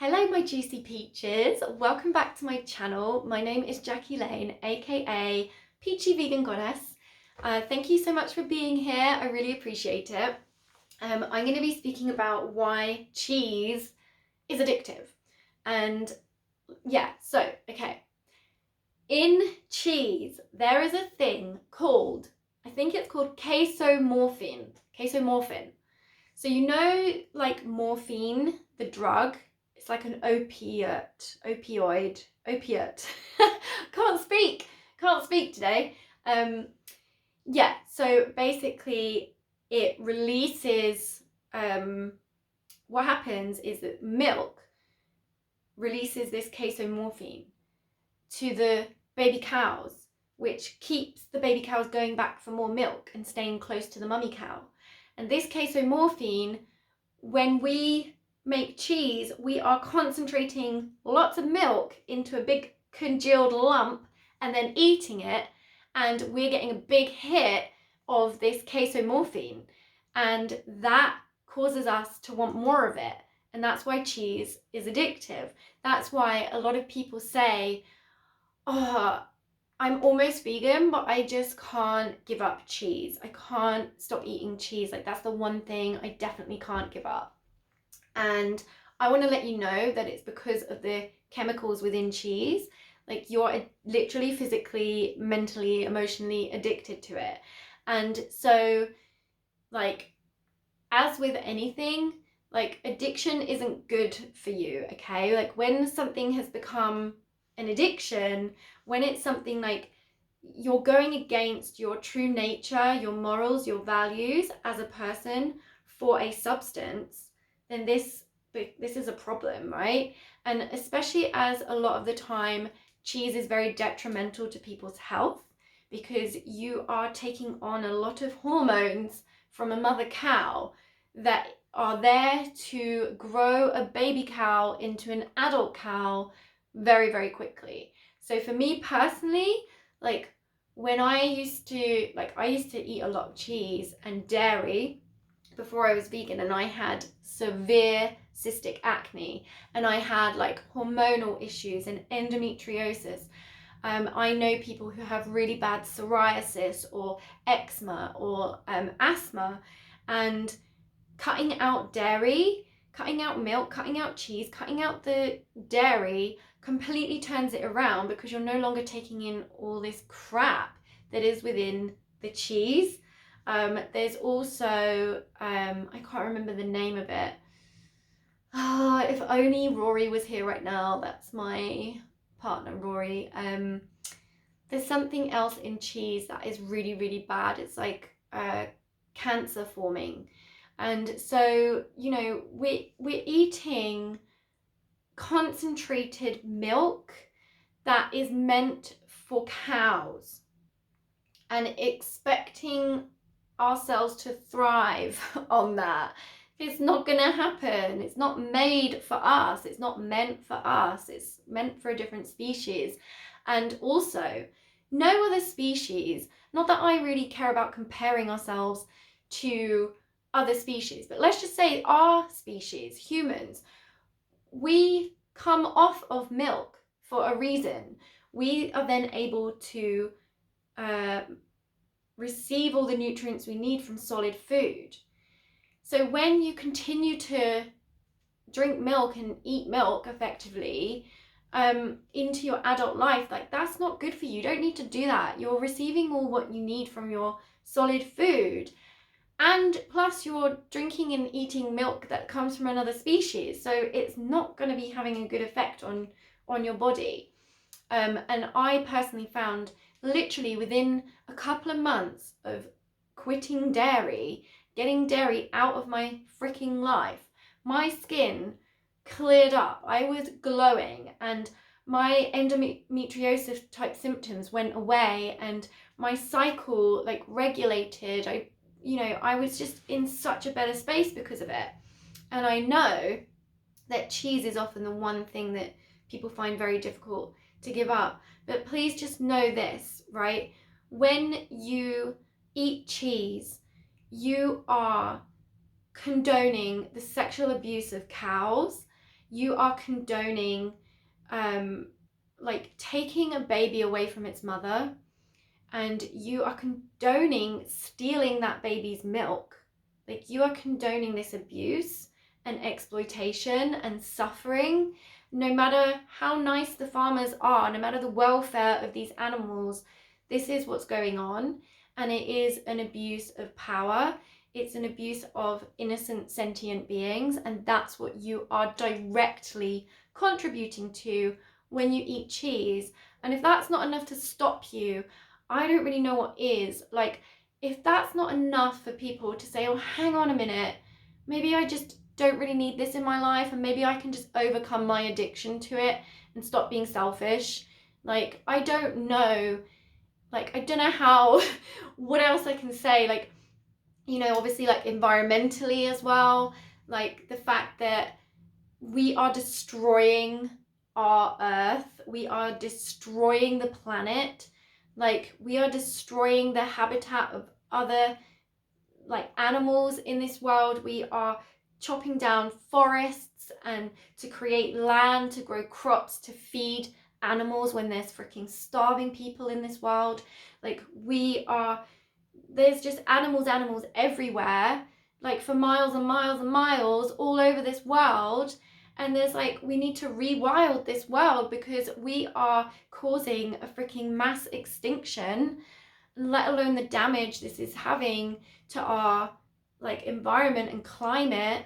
Hello my juicy peaches, welcome back to my channel. My name is Jackie Lane, aka Peachy Vegan Goddess. Thank you so much for being here, I really appreciate it. I'm going to be speaking about why cheese is addictive. And okay. In cheese, there is a thing called, I think it's called casomorphin. Casomorphin. So you know like morphine, the drug? It's like an opioid. Can't speak today. So basically it releases, what happens is that milk releases this casomorphin to the baby cows, which keeps the baby cows going back for more milk and staying close to the mummy cow. And this casomorphin, when we make cheese, we are concentrating lots of milk into a big congealed lump and then eating it, and we're getting a big hit of this casomorphin, and that causes us to want more of it. And that's why cheese is addictive. That's why a lot of people say, oh, I'm almost vegan, but I just can't give up cheese. I can't stop eating cheese. Like, that's the one thing I definitely can't give up. And I want to let you know that it's because of the chemicals within cheese. Like, you're literally physically, mentally, emotionally addicted to it. And so, like, as with anything, like, addiction isn't good for you, okay? Like, when something has become an addiction, when it's something like you're going against your true nature, your morals, your values as a person for a substance, then this is a problem, right? And especially as a lot of the time cheese is very detrimental to people's health, because you are taking on a lot of hormones from a mother cow that are there to grow a baby cow into an adult cow very, very quickly. So for me personally, like, when I used to eat a lot of cheese and dairy before I was vegan, and I had severe cystic acne, and I had like hormonal issues and endometriosis. I know people who have really bad psoriasis or eczema or asthma, and cutting out dairy, cutting out milk, cutting out cheese, cutting out the dairy completely turns it around, because you're no longer taking in all this crap that is within the cheese. There's also, I can't remember the name of it. Oh, if only Rory was here right now. That's my partner, Rory. There's something else in cheese that is really, really bad. It's like cancer forming. And so, you know, we're eating concentrated milk that is meant for cows and expecting ourselves to thrive on that. It's not gonna happen. It's not made for us. It's not meant for us. It's meant for a different species. And also, no other species, not that I really care about comparing ourselves to other species, but let's just say our species, humans, we come off of milk for a reason. We are then able to receive all the nutrients we need from solid food. So when you continue to drink milk and eat milk effectively into your adult life, like, that's not good for you. You don't need to do that. You're receiving all what you need from your solid food. And plus you're drinking and eating milk that comes from another species. So it's not going to be having a good effect on your body. And I personally found, literally within a couple of months of quitting dairy, getting dairy out of my freaking life, my skin cleared up. I was glowing, and my endometriosis type symptoms went away, and my cycle like regulated. I was just in such a better space because of it. And I know that cheese is often the one thing that people find very difficult to give up. But please just know this, right? When you eat cheese, you are condoning the sexual abuse of cows. you are condoning like taking a baby away from its mother, and you are condoning stealing that baby's milk. Like, you are condoning this abuse and exploitation and suffering. No matter how nice the farmers are, no matter the welfare of these animals, this is what's going on. And it is an abuse of power. It's an abuse of innocent sentient beings. And that's what you are directly contributing to when you eat cheese. And if that's not enough to stop you, I don't really know what is. Like, if that's not enough for people to say, oh, hang on a minute, maybe I just don't really need this in my life, and maybe I can just overcome my addiction to it and stop being selfish. Like, I don't know. Like, I don't know how, what else I can say. Like, you know, obviously, like, environmentally as well. Like, the fact that we are destroying our earth, we are destroying the planet. Like, we are destroying the habitat of other like animals in this world. We are chopping down forests and to create land to grow crops to feed animals when there's freaking starving people in this world. Like, there's just animals everywhere, like for miles and miles and miles all over this world. And there's like, we need to rewild this world because we are causing a freaking mass extinction, let alone the damage this is having to our like environment and climate.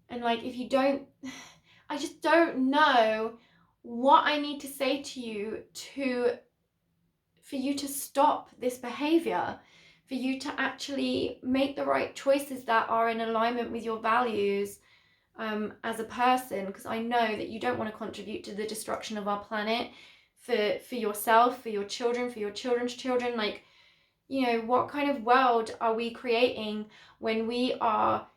And like, if you don't, I just don't know what I need to say to you for you to stop this behavior, for you to actually make the right choices that are in alignment with your values as a person, because I know that you don't want to contribute to the destruction of our planet for yourself, for your children, for your children's children. Like, you know, what kind of world are we creating when we are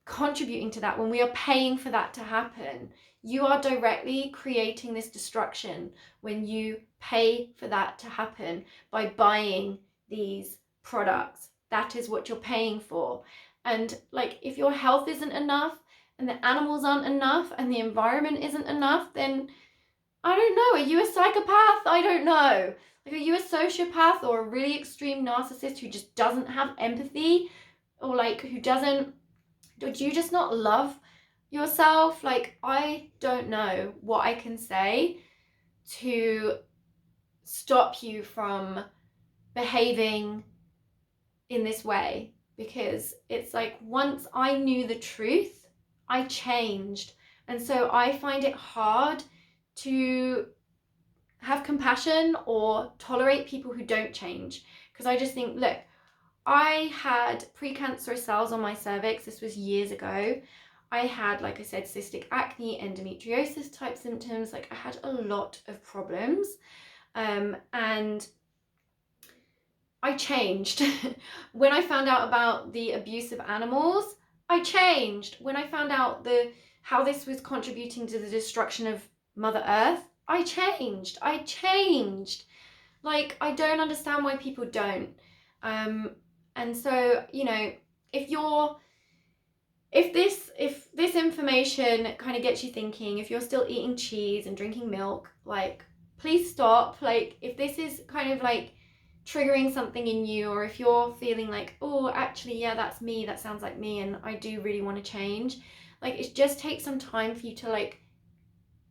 contributing to that, when we are paying for that to happen? You are directly creating this destruction when you pay for that to happen by buying these products. That is what you're paying for. And like, if your health isn't enough and the animals aren't enough and the environment isn't enough, then I don't know, are you a psychopath? I don't know. Like, are you a sociopath or a really extreme narcissist who just doesn't have empathy? Or like, do you just not love yourself? Like, I don't know what I can say to stop you from behaving in this way, because it's like, once I knew the truth, I changed. And so I find it hard to have compassion or tolerate people who don't change, because I just think, look, I had precancerous cells on my cervix. This was years ago. I had, like I said, cystic acne, endometriosis type symptoms. Like, I had a lot of problems, and I changed. When I found out about the abuse of animals, I changed. When I found out how this was contributing to the destruction of Mother Earth, I changed. Like, I don't understand why people don't. And so, you know, if this information kind of gets you thinking, if you're still eating cheese and drinking milk, like, please stop. Like, if this is kind of like triggering something in you, or if you're feeling like, oh, actually, yeah, that's me, that sounds like me, and I do really want to change, like, it just takes some time for you to like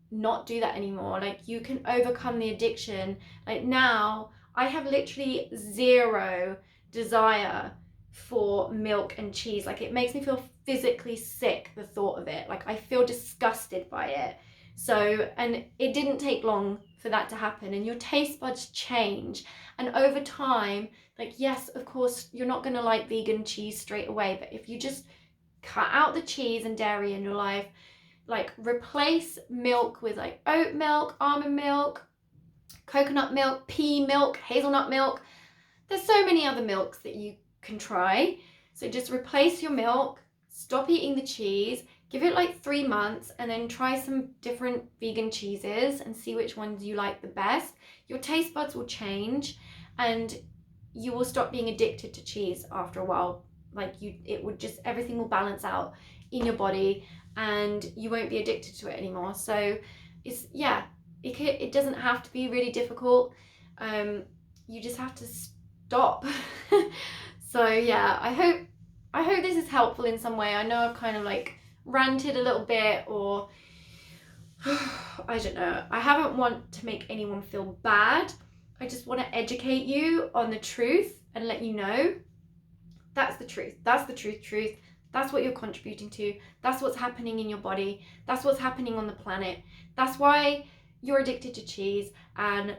not do that anymore. Like, you can overcome the addiction. Like, now I have literally zero desire for milk and cheese. Like, it makes me feel physically sick, the thought of it. Like, I feel disgusted by it. So, and it didn't take long for that to happen, and your taste buds change. And over time, like, yes, of course, you're not going to like vegan cheese straight away, but if you just cut out the cheese and dairy in your life, like, replace milk with like oat milk, almond milk, coconut milk, pea milk, hazelnut milk. There's so many other milks that you can try. So just replace your milk, stop eating the cheese, give it like 3 months, and then try some different vegan cheeses and see which ones you like the best. Your taste buds will change, and you will stop being addicted to cheese after a while. Like, everything will balance out in your body, and you won't be addicted to it anymore. So it's, yeah, it doesn't have to be really difficult. You just have to stop. So yeah, I hope this is helpful in some way. I know I've kind of like ranted a little bit, or I don't know. I haven't want to make anyone feel bad. I just want to educate you on the truth and let you know that's the truth. That's the truth. That's what you're contributing to. That's what's happening in your body. That's what's happening on the planet. That's why you're addicted to cheese, and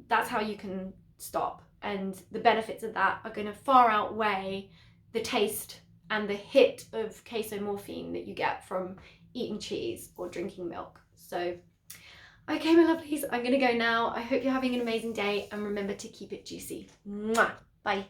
that's how you can stop. And the benefits of that are going to far outweigh the taste and the hit of casomorphine that you get from eating cheese or drinking milk. So, okay, my lovelies, I'm going to go now. I hope you're having an amazing day, and remember to keep it juicy. Mwah! Bye.